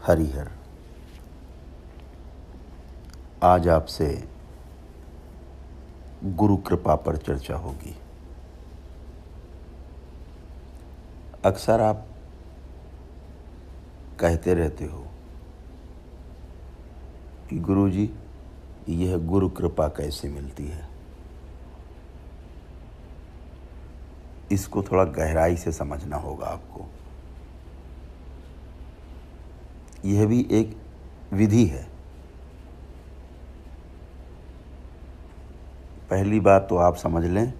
हरिहर। आज आपसे गुरु कृपा पर चर्चा होगी। अक्सर आप कहते रहते हो कि गुरुजी, यह गुरु कृपा कैसे मिलती है। इसको थोड़ा गहराई से समझना होगा आपको। यह भी एक विधि है। पहली बात तो आप समझ लें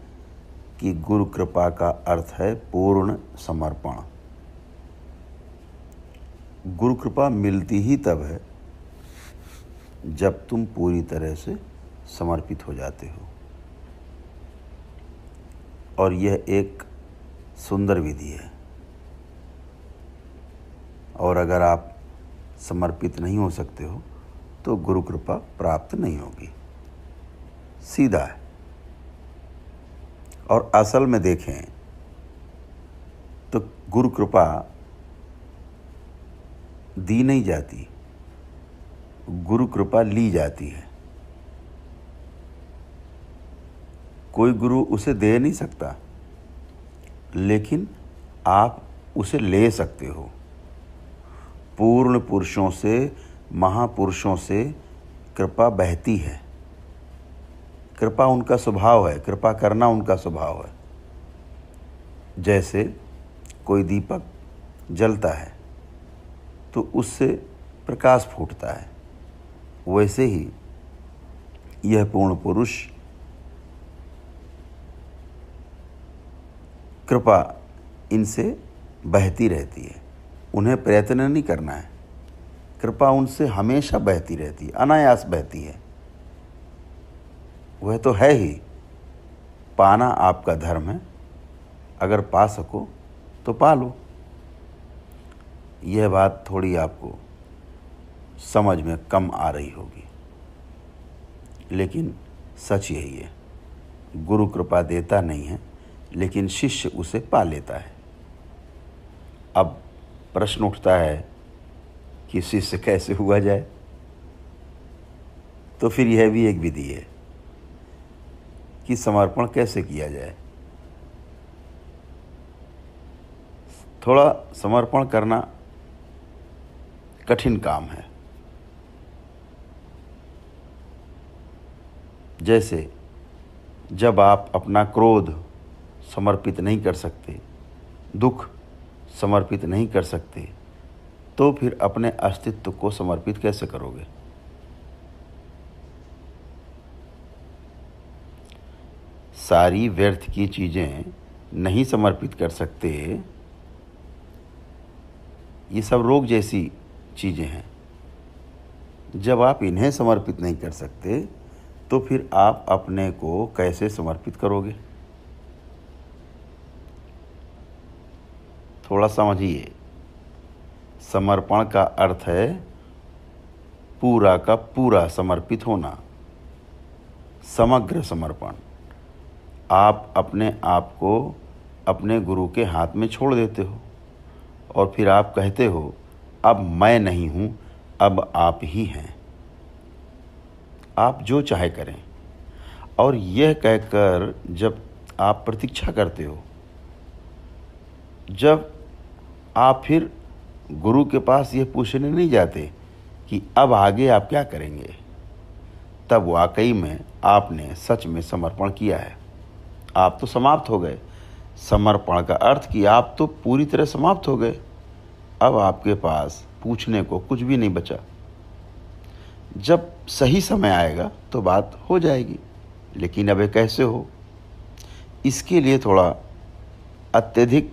कि गुरु कृपा का अर्थ है पूर्ण समर्पण। गुरु कृपा मिलती ही तब है जब तुम पूरी तरह से समर्पित हो जाते हो। और यह एक सुंदर विधि है। और अगर आप समर्पित नहीं हो सकते हो तो गुरु कृपा प्राप्त नहीं होगी। सीधा है। और असल में देखें तो गुरु कृपा दी नहीं जाती, गुरु कृपा ली जाती है। कोई गुरु उसे दे नहीं सकता, लेकिन आप उसे ले सकते हो। पूर्ण पुरुषों से, महापुरुषों से कृपा बहती है। कृपा उनका स्वभाव है, कृपा करना उनका स्वभाव है। जैसे कोई दीपक जलता है तो उससे प्रकाश फूटता है, वैसे ही यह पूर्ण पुरुष कृपा इनसे बहती रहती है। उन्हें प्रयत्न नहीं करना है। कृपा उनसे हमेशा बहती रहती है, अनायास बहती है। वह तो है ही। पाना आपका धर्म है। अगर पा सको तो पा लो। यह बात थोड़ी आपको समझ में कम आ रही होगी, लेकिन सच यही है। गुरु कृपा देता नहीं है, लेकिन शिष्य उसे पा लेता है। अब प्रश्न उठता है कि शिष्य कैसे हुआ जाए। तो फिर यह भी एक विधि है कि समर्पण कैसे किया जाए। थोड़ा समर्पण करना कठिन काम है। जैसे जब आप अपना क्रोध समर्पित नहीं कर सकते, दुख समर्पित नहीं कर सकते, तो फिर अपने अस्तित्व को समर्पित कैसे करोगे। सारी व्यर्थ की चीज़ें नहीं समर्पित कर सकते। ये सब रोग जैसी चीज़ें हैं। जब आप इन्हें समर्पित नहीं कर सकते तो फिर आप अपने को कैसे समर्पित करोगे। थोड़ा समझिए। समर्पण का अर्थ है पूरा का पूरा समर्पित होना, समग्र समर्पण। आप अपने आप को अपने गुरु के हाथ में छोड़ देते हो और फिर आप कहते हो, अब मैं नहीं हूँ, अब आप ही हैं। आप जो चाहे करें। और यह कहकर जब आप प्रतीक्षा करते हो, जब आप फिर गुरु के पास यह पूछने नहीं जाते कि अब आगे आप क्या करेंगे, तब वाकई में आपने सच में समर्पण किया है। आप तो समाप्त हो गए। समर्पण का अर्थ कि आप तो पूरी तरह समाप्त हो गए। अब आपके पास पूछने को कुछ भी नहीं बचा। जब सही समय आएगा तो बात हो जाएगी, लेकिन अब ये कैसे हो, इसके लिए थोड़ा अत्यधिक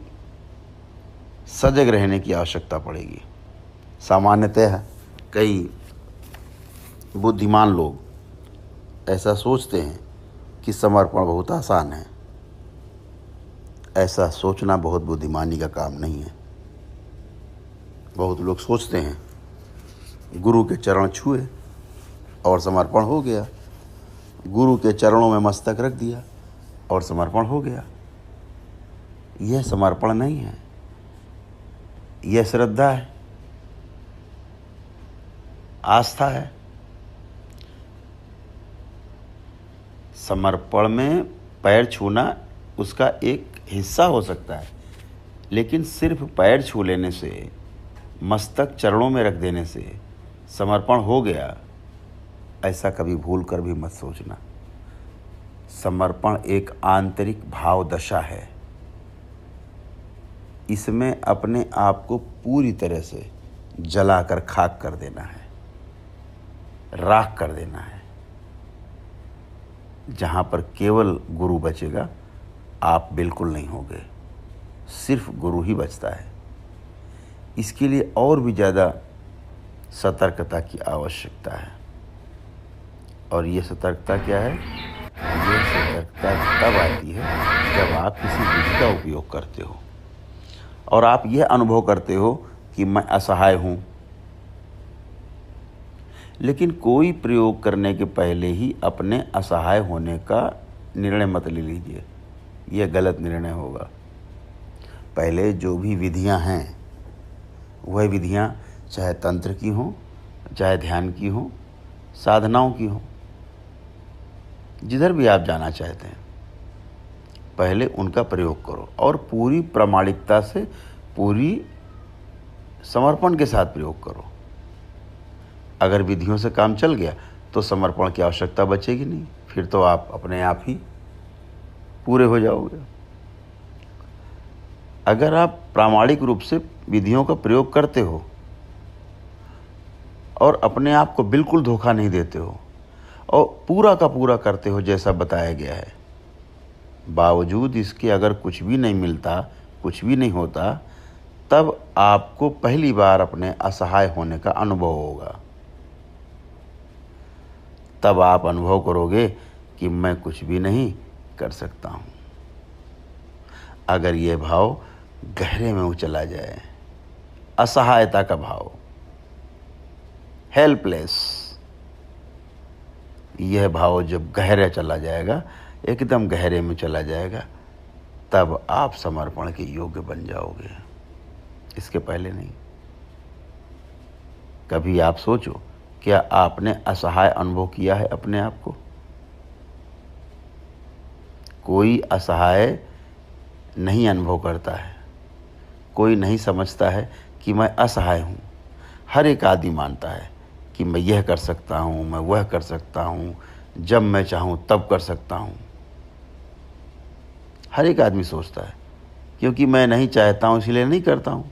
सजग रहने की आवश्यकता पड़ेगी। सामान्यतः कई बुद्धिमान लोग ऐसा सोचते हैं कि समर्पण बहुत आसान है। ऐसा सोचना बहुत बुद्धिमानी का काम नहीं है। बहुत लोग सोचते हैं गुरु के चरण छुए और समर्पण हो गया, गुरु के चरणों में मस्तक रख दिया और समर्पण हो गया। यह समर्पण नहीं है, यह श्रद्धा है। आस्था है। समर्पण में पैर छूना उसका एक हिस्सा हो सकता है, लेकिन सिर्फ पैर छू लेने से, मस्तक चरणों में रख देने से समर्पण हो गया, ऐसा कभी भूल कर भी मत सोचना। समर्पण एक आंतरिक भाव दशा है। इसमें अपने आप को पूरी तरह से जलाकर खाक कर देना है, राख कर देना है। जहाँ पर केवल गुरु बचेगा, आप बिल्कुल नहीं होगे, सिर्फ गुरु ही बचता है। इसके लिए और भी ज़्यादा सतर्कता की आवश्यकता है। और ये सतर्कता क्या है? ये सतर्कता तब आती है जब आप किसी विधि का उपयोग करते हो और आप यह अनुभव करते हो कि मैं असहाय हूँ। लेकिन कोई प्रयोग करने के पहले ही अपने असहाय होने का निर्णय मत ले लीजिए, यह गलत निर्णय होगा। पहले जो भी विधियां हैं, वह विधियां चाहे तंत्र की हों, चाहे ध्यान की हों, साधनाओं की हों, जिधर भी आप जाना चाहते हैं, पहले उनका प्रयोग करो और पूरी प्रामाणिकता से, पूरी समर्पण के साथ प्रयोग करो। अगर विधियों से काम चल गया तो समर्पण की आवश्यकता बचेगी नहीं, फिर तो आप अपने आप ही पूरे हो जाओगे। अगर आप प्रामाणिक रूप से विधियों का प्रयोग करते हो और अपने आप को बिल्कुल धोखा नहीं देते हो और पूरा का पूरा करते हो जैसा बताया गया है, बावजूद इसके अगर कुछ भी नहीं मिलता, कुछ भी नहीं होता, तब आपको पहली बार अपने असहाय होने का अनुभव होगा। तब आप अनुभव करोगे कि मैं कुछ भी नहीं कर सकता हूँ। अगर ये भाव गहरे में चला जाए, असहायता का भाव, हेल्पलेस, यह भाव जब गहरे चला जाएगा, एकदम गहरे में चला जाएगा, तब आप समर्पण के योग्य बन जाओगे, इसके पहले नहीं। कभी आप सोचो, क्या आपने असहाय अनुभव किया है अपने आप को? कोई असहाय नहीं अनुभव करता है, कोई नहीं समझता है कि मैं असहाय हूँ। हर एक आदमी मानता है कि मैं यह कर सकता हूँ, मैं वह कर सकता हूँ, जब मैं चाहूँ तब कर सकता हूँ। हर एक आदमी सोचता है, क्योंकि मैं नहीं चाहता हूँ इसलिए नहीं करता हूँ।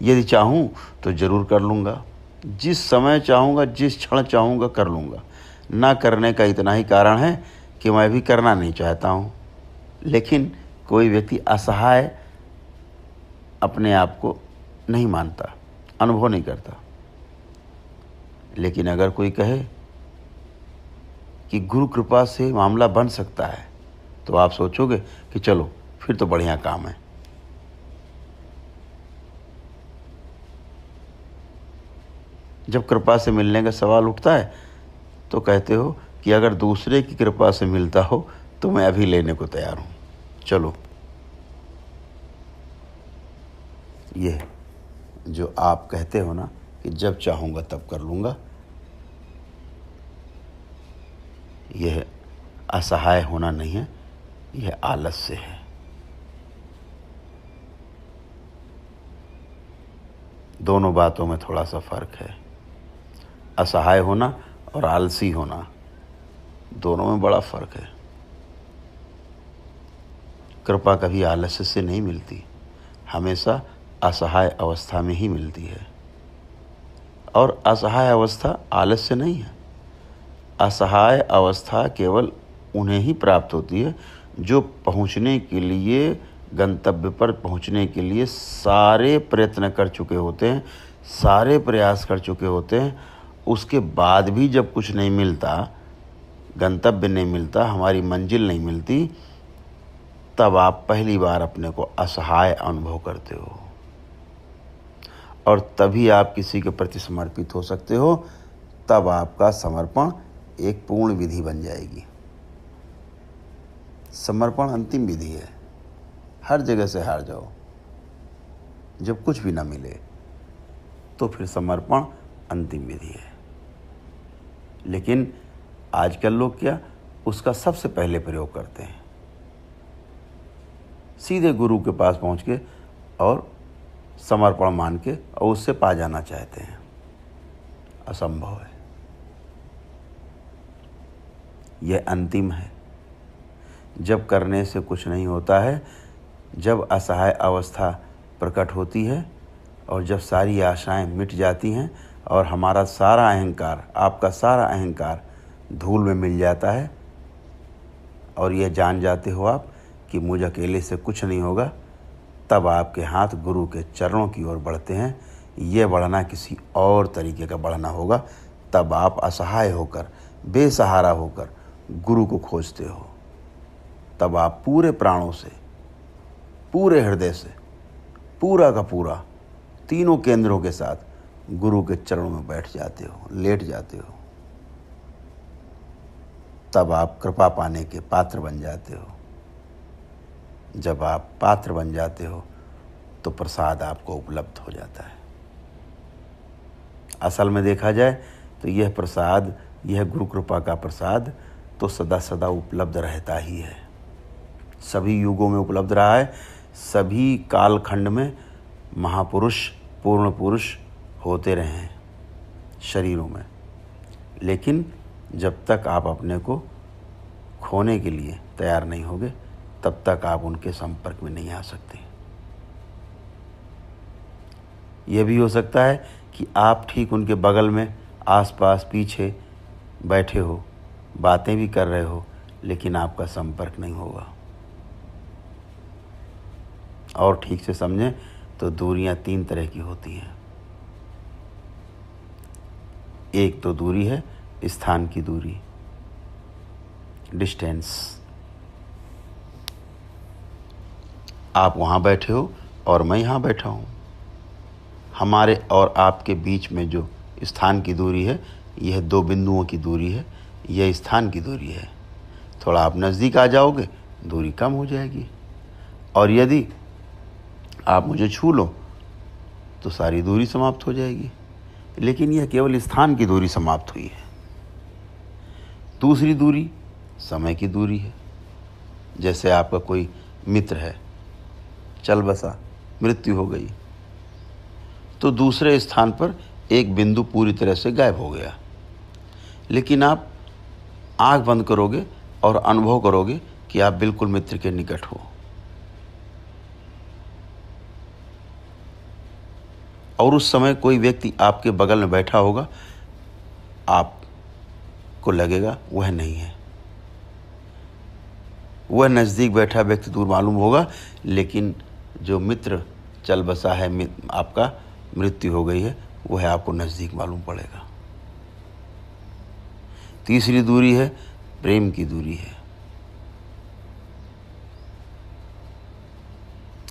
यदि चाहूँ तो ज़रूर कर लूँगा, जिस समय चाहूँगा, जिस क्षण चाहूँगा कर लूँगा। ना करने का इतना ही कारण है कि मैं भी करना नहीं चाहता हूँ। लेकिन कोई व्यक्ति असहाय अपने आप को नहीं मानता, अनुभव नहीं करता। लेकिन अगर कोई कहे कि गुरु कृपा से मामला बन सकता है, तो आप सोचोगे कि चलो फिर तो बढ़िया काम है। जब कृपा से मिलने का सवाल उठता है तो कहते हो कि अगर दूसरे की कृपा से मिलता हो तो मैं अभी लेने को तैयार हूँ, चलो। ये जो आप कहते हो ना कि जब चाहूँगा तब कर लूँगा, यह असहाय होना नहीं है, यह आलस्य है। दोनों बातों में थोड़ा सा फर्क है। असहाय होना और आलसी होना, दोनों में बड़ा फर्क है। कृपा कभी आलस्य से नहीं मिलती, हमेशा असहाय अवस्था में ही मिलती है। और असहाय अवस्था आलस्य नहीं है। असहाय अवस्था केवल उन्हें ही प्राप्त होती है जो पहुंचने के लिए, गंतव्य पर पहुंचने के लिए सारे प्रयत्न कर चुके होते हैं, सारे प्रयास कर चुके होते हैं। उसके बाद भी जब कुछ नहीं मिलता, गंतव्य नहीं मिलता, हमारी मंजिल नहीं मिलती, तब आप पहली बार अपने को असहाय अनुभव करते हो। और तभी आप किसी के प्रति समर्पित हो सकते हो, तब आपका समर्पण एक पूर्ण विधि बन जाएगी। समर्पण अंतिम विधि है। हर जगह से हार जाओ, जब कुछ भी ना मिले तो फिर समर्पण अंतिम विधि है। लेकिन आजकल लोग क्या उसका सबसे पहले प्रयोग करते हैं, सीधे गुरु के पास पहुंच के और समर्पण मान के और उससे पा जाना चाहते हैं। असंभव है, यह अंतिम है। जब करने से कुछ नहीं होता है, जब असहाय अवस्था प्रकट होती है और जब सारी आशाएं मिट जाती हैं और हमारा सारा अहंकार, आपका सारा अहंकार धूल में मिल जाता है और यह जान जाते हो आप कि मुझ अकेले से कुछ नहीं होगा, तब आपके हाथ गुरु के चरणों की ओर बढ़ते हैं। यह बढ़ना किसी और तरीके का बढ़ना होगा। तब आप असहाय होकर, बेसहारा होकर गुरु को खोजते हो। तब आप पूरे प्राणों से, पूरे हृदय से, पूरा का पूरा, तीनों केंद्रों के साथ गुरु के चरणों में बैठ जाते हो, लेट जाते हो। तब आप कृपा पाने के पात्र बन जाते हो। जब आप पात्र बन जाते हो तो प्रसाद आपको उपलब्ध हो जाता है। असल में देखा जाए तो यह प्रसाद, यह गुरु कृपा का प्रसाद तो सदा सदा उपलब्ध रहता ही है। सभी युगों में उपलब्ध रहा है। सभी कालखंड में महापुरुष, पूर्ण पुरुष होते रहे हैं शरीरों में। लेकिन जब तक आप अपने को खोने के लिए तैयार नहीं होगे, तब तक आप उनके संपर्क में नहीं आ सकते। यह भी हो सकता है कि आप ठीक उनके बगल में, आसपास, पीछे बैठे हो, बातें भी कर रहे हो, लेकिन आपका संपर्क नहीं होगा। और ठीक से समझें तो दूरियां 3 तरह की होती हैं। एक तो दूरी है स्थान की दूरी, डिस्टेंस। आप वहाँ बैठे हो और मैं यहाँ बैठा हूँ। हमारे और आपके बीच में जो स्थान की दूरी है, यह 2 बिंदुओं की दूरी है, यह स्थान की दूरी है। थोड़ा आप नज़दीक आ जाओगे, दूरी कम हो जाएगी। और यदि आप मुझे छू लो तो सारी दूरी समाप्त हो जाएगी। लेकिन यह केवल स्थान की दूरी समाप्त हुई है। दूसरी दूरी समय की दूरी है। जैसे आपका कोई मित्र है, चल बसा, मृत्यु हो गई, तो दूसरे स्थान पर एक बिंदु पूरी तरह से गायब हो गया। लेकिन आप आंख बंद करोगे और अनुभव करोगे कि आप बिल्कुल मित्र के निकट हो। और उस समय कोई व्यक्ति आपके बगल में बैठा होगा, आपको लगेगा वह नहीं है। वह नज़दीक बैठा व्यक्ति दूर मालूम होगा, लेकिन जो मित्र चल बसा है, आपका मृत्यु हो गई है, वह आपको नज़दीक मालूम पड़ेगा। तीसरी दूरी है प्रेम की दूरी है।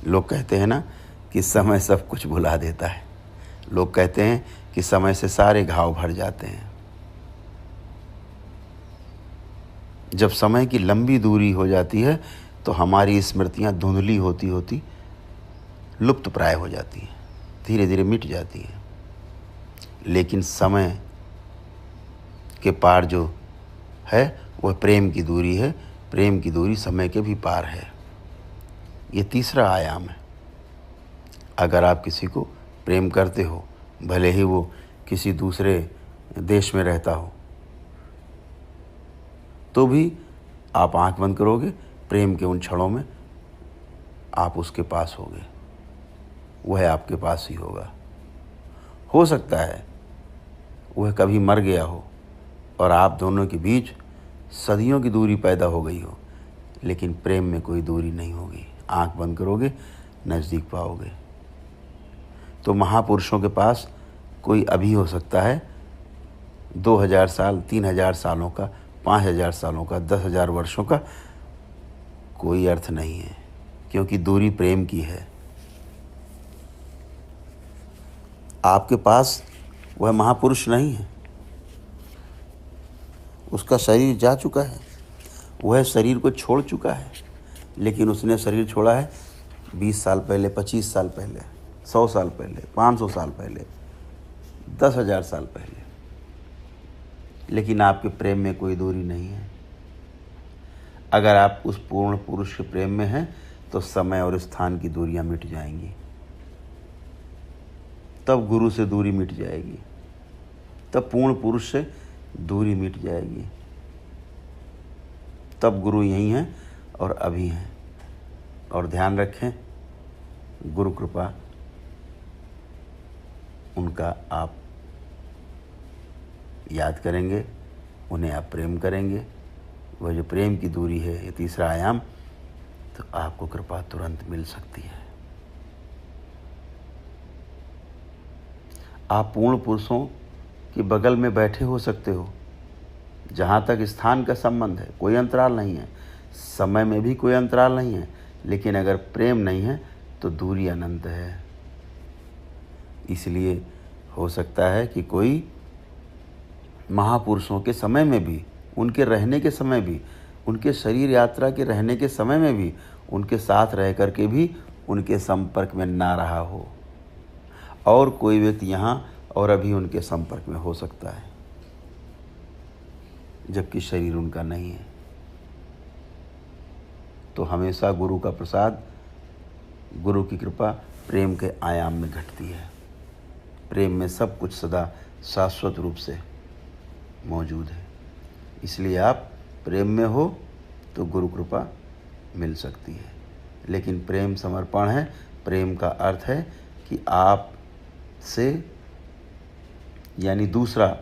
लोग कहते हैं ना कि समय सब कुछ भुला देता है। लोग कहते हैं कि समय से सारे घाव भर जाते हैं। जब समय की लंबी दूरी हो जाती है तो हमारी स्मृतियां धुंधली होती होती लुप्त प्राय हो जाती हैं, धीरे धीरे मिट जाती हैं। लेकिन समय के पार जो है वह प्रेम की दूरी है। प्रेम की दूरी समय के भी पार है। ये तीसरा आयाम है। अगर आप किसी को प्रेम करते हो, भले ही वो किसी दूसरे देश में रहता हो, तो भी आप आंख बंद करोगे, प्रेम के उन क्षणों में आप उसके पास होगे, वह आपके पास ही होगा। हो सकता है वह कभी मर गया हो और आप दोनों के बीच सदियों की दूरी पैदा हो गई हो, लेकिन प्रेम में कोई दूरी नहीं होगी। आंख बंद करोगे, नज़दीक पाओगे। तो महापुरुषों के पास कोई अभी हो सकता है 2000 साल, 3000 सालों का, 5000 सालों का, 10,000 वर्षों का, कोई अर्थ नहीं है, क्योंकि दूरी प्रेम की है। आपके पास वह महापुरुष नहीं है, उसका शरीर जा चुका है, वह शरीर को छोड़ चुका है, लेकिन उसने शरीर छोड़ा है 20 साल पहले, 25 साल पहले, 100 साल पहले, 500 साल पहले। 10,000 साल पहले। लेकिन आपके प्रेम में कोई दूरी नहीं है। अगर आप उस पूर्ण पुरुष के प्रेम में हैं तो समय और स्थान की दूरियां मिट जाएंगी। तब गुरु से दूरी मिट जाएगी, तब पूर्ण पुरुष से दूरी मिट जाएगी, तब गुरु यहीं हैं और अभी हैं। और ध्यान रखें, गुरु कृपा उनका आप याद करेंगे, उन्हें आप प्रेम करेंगे, वह जो प्रेम की दूरी है, ये तीसरा आयाम, तो आपको कृपा तुरंत मिल सकती है। आप पूर्ण पुरुषों के बगल में बैठे हो सकते हो। जहाँ तक स्थान का संबंध है कोई अंतराल नहीं है, समय में भी कोई अंतराल नहीं है, लेकिन अगर प्रेम नहीं है तो दूरी अनंत है। इसलिए हो सकता है कि कोई महापुरुषों के समय में भी, उनके रहने के समय भी, उनके शरीर यात्रा के रहने के समय में भी, उनके साथ रह करके भी उनके संपर्क में ना रहा हो, और कोई व्यक्ति यहाँ और अभी उनके संपर्क में हो सकता है, जबकि शरीर उनका नहीं है। तो हमेशा गुरु का प्रसाद, गुरु की कृपा प्रेम के आयाम में घटती है। प्रेम में सब कुछ सदा शाश्वत रूप से मौजूद है। इसलिए आप प्रेम में हो तो गुरु कृपा मिल सकती है। लेकिन प्रेम समर्पण है। प्रेम का अर्थ है कि आप से, यानी दूसरा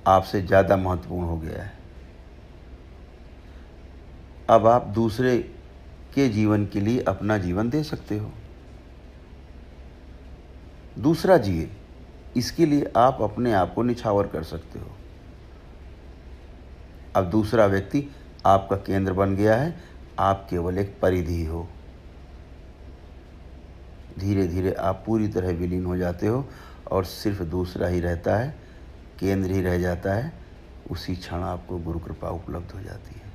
आपसे ज़्यादा महत्वपूर्ण हो गया है। अब आप दूसरे के जीवन के लिए अपना जीवन दे सकते हो। दूसरा जिए, इसके लिए आप अपने आप को निछावर कर सकते हो। अब दूसरा व्यक्ति आपका केंद्र बन गया है, आप केवल एक परिधि हो। धीरे धीरे आप पूरी तरह विलीन हो जाते हो और सिर्फ दूसरा ही रहता है, केंद्र ही रह जाता है। उसी क्षण आपको गुरु कृपा उपलब्ध हो जाती है।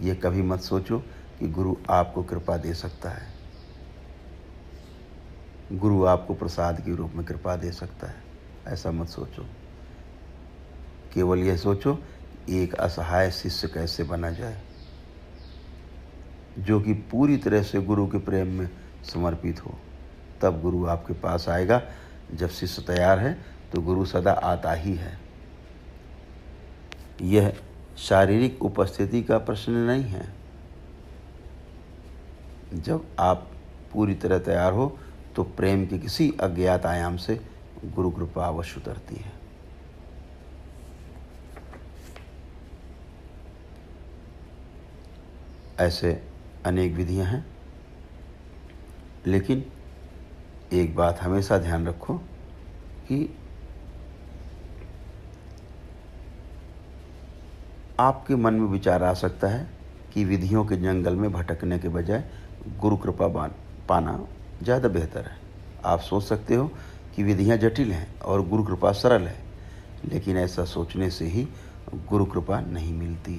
ये कभी मत सोचो कि गुरु आपको कृपा दे सकता है। गुरु आपको प्रसाद के रूप में कृपा दे सकता है, ऐसा मत सोचो। केवल यह सोचो एक असहाय शिष्य कैसे बना जाए, जो कि पूरी तरह से गुरु के प्रेम में समर्पित हो। तब गुरु आपके पास आएगा। जब शिष्य तैयार है तो गुरु सदा आता ही है। यह शारीरिक उपस्थिति का प्रश्न नहीं है। जब आप पूरी तरह तैयार हो तो प्रेम के किसी अज्ञात आयाम से गुरु कृपा अवश्य उतरती है। ऐसे अनेक विधियां हैं, लेकिन एक बात हमेशा ध्यान रखो कि आपके मन में विचार आ सकता है कि विधियों के जंगल में भटकने के बजाय गुरु कृपा पाना ज़्यादा बेहतर है। आप सोच सकते हो कि विधियां जटिल हैं और गुरु कृपा सरल है, लेकिन ऐसा सोचने से ही गुरु कृपा नहीं मिलती।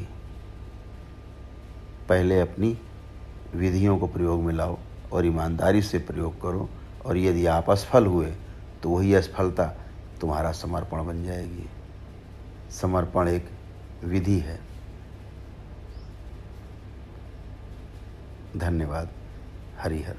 पहले अपनी विधियों को प्रयोग में लाओ और ईमानदारी से प्रयोग करो, और यदि आप असफल हुए तो वही असफलता तुम्हारा समर्पण बन जाएगी। समर्पण एक विधि है। धन्यवाद। हरिहर।